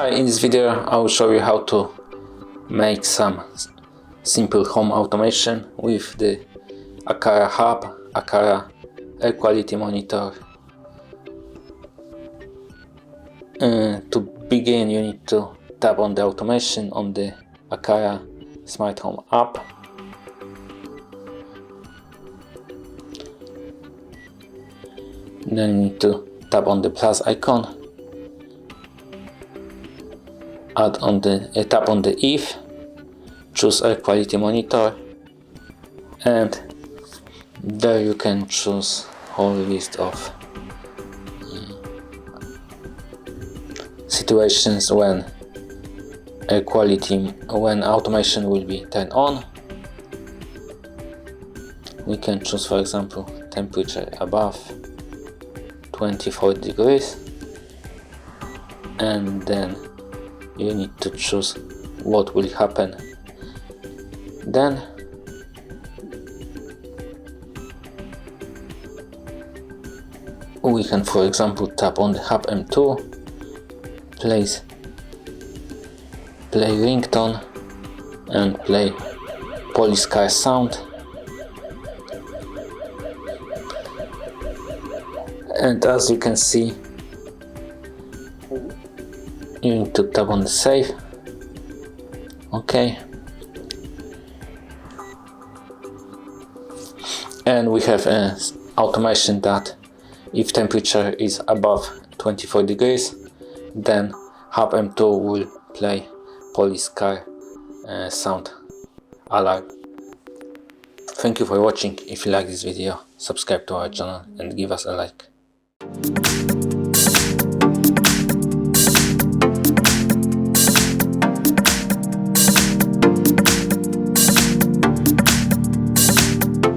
Hi, in this video I will show you how to make some simple home automation with the Aqara Hub, Aqara Air Quality Monitor. To begin, you need to tap on the automation on the Aqara Smart Home app. Then you need to tap on the plus icon. Tap on the if, choose Air Quality Monitor, and there you can choose whole list of situations when automation will be turned on. We can choose, for example, temperature above 24 degrees, and then you need to choose what will happen. Then we can, for example, tap on the Hub M2, play ringtone and play police car sound, and as you can see, you need to tap on the save. Okay, and we have an automation that if temperature is above 24 degrees, then Hub M2 will play police car sound alarm. Thank you for watching. If you like this video, subscribe to our channel and give us a like.